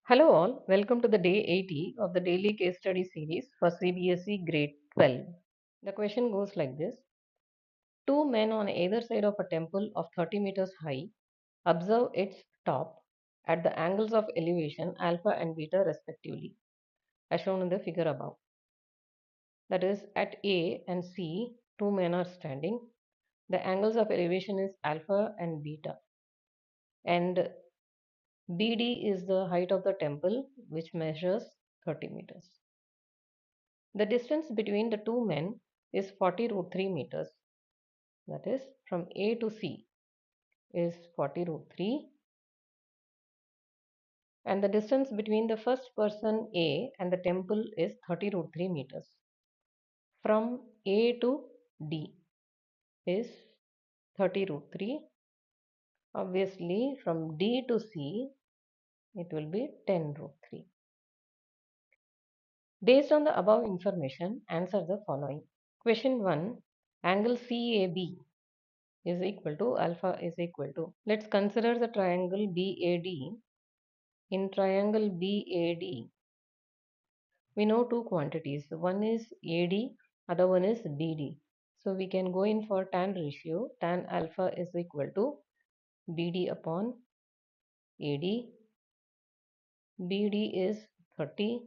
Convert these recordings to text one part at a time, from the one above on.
Hello all, welcome to the day 80 of the daily case study series for CBSE grade 12. The question goes like this. Two men on either side of a temple of 30 meters high observe its top at the angles of elevation alpha and beta respectively, as shown in the figure above. That is, at A and C, two men are standing. The angles of elevation is alpha and beta, and BD is the height of the temple, which measures 30 meters. The distance between the two men is 40 root 3 meters. That is, from A to C is 40 root 3. And the distance between the first person A and the temple is 30 root 3 meters. From A to D is 30 root 3. Obviously, from D to C, it will be 10 root 3. Based on the above information, answer the following. Question 1. Angle CAB is equal to alpha is equal to. Let's consider the triangle BAD. In triangle BAD, we know two quantities. One is AD, other one is BD. So we can go in for tan ratio. Tan alpha is equal to BD upon AD. BD is 30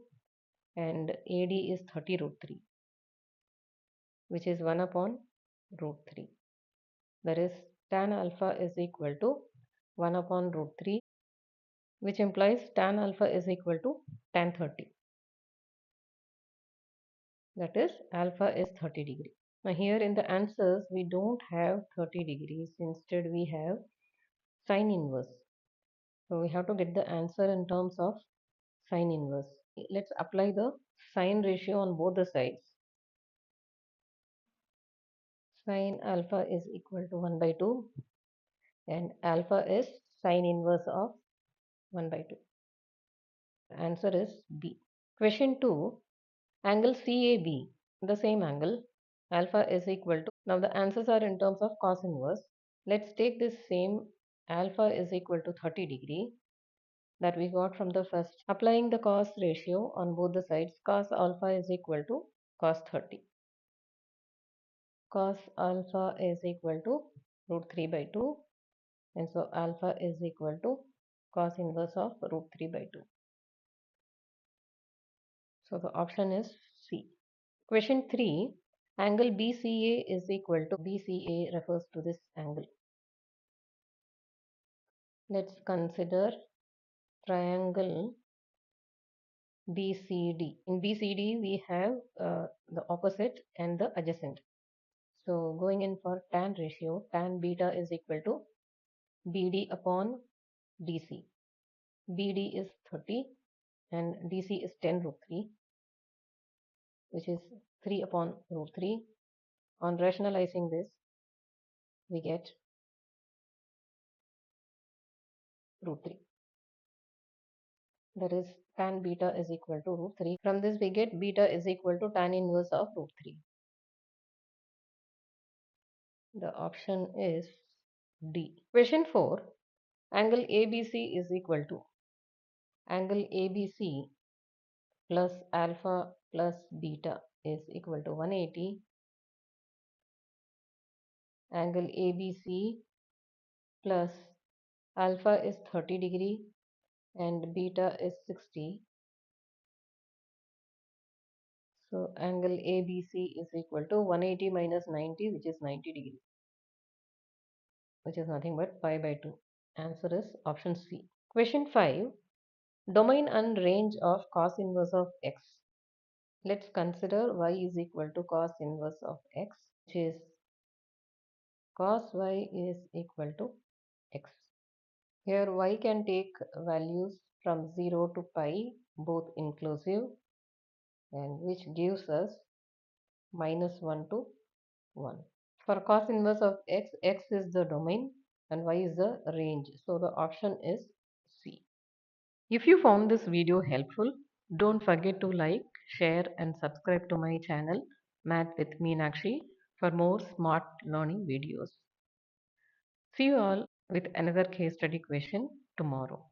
and AD is 30 root 3, which is 1 upon root 3. That is, tan alpha is equal to 1 upon root 3, which implies tan alpha is equal to tan 30. That is, alpha is 30 degree. Now here in the answers, we don't have 30 degrees. Instead, we have sine inverse. So we have to get the answer in terms of sine inverse. Let's apply the sine ratio on both the sides. Sine alpha is equal to 1 by 2 and alpha is sine inverse of 1 by 2. The answer is B. Question 2. Angle CAB, the same angle, alpha is equal to. Now the answers are in terms of cos inverse. Let's take this same alpha is equal to 30 degree that we got from the first. Applying the cos ratio on both the sides, cos alpha is equal to cos 30. Cos alpha is equal to root 3 by 2, and so alpha is equal to cos inverse of root 3 by 2. So the option is C. Question 3. Angle BCA is equal to. BCA refers to this angle. Let's consider triangle BCD. In BCD, we have the opposite and the adjacent. So going in for tan ratio, tan beta is equal to BD upon DC. BD is 30 and DC is 10 root 3, which is 3 upon root 3. On rationalizing this, we get root 3. That is, tan beta is equal to root 3. From this, we get beta is equal to tan inverse of root 3. The option is D. Question 4. Angle ABC is equal to. Angle ABC plus alpha plus beta is equal to 180. Angle ABC plus alpha is 30 degree and beta is 60. So angle ABC is equal to 180 minus 90, which is 90 degree, which is nothing but pi by 2. Answer is option C. Question 5. Domain and range of cos inverse of x. Let's consider y is equal to cos inverse of x, which is cos y is equal to x. Here y can take values from 0 to pi, both inclusive, and which gives us minus 1 to 1. For cos inverse of x, x is the domain and y is the range. So the option is C. If you found this video helpful, don't forget to like, share and subscribe to my channel Math with Meenakshi for more smart learning videos. See you all with another case study question tomorrow.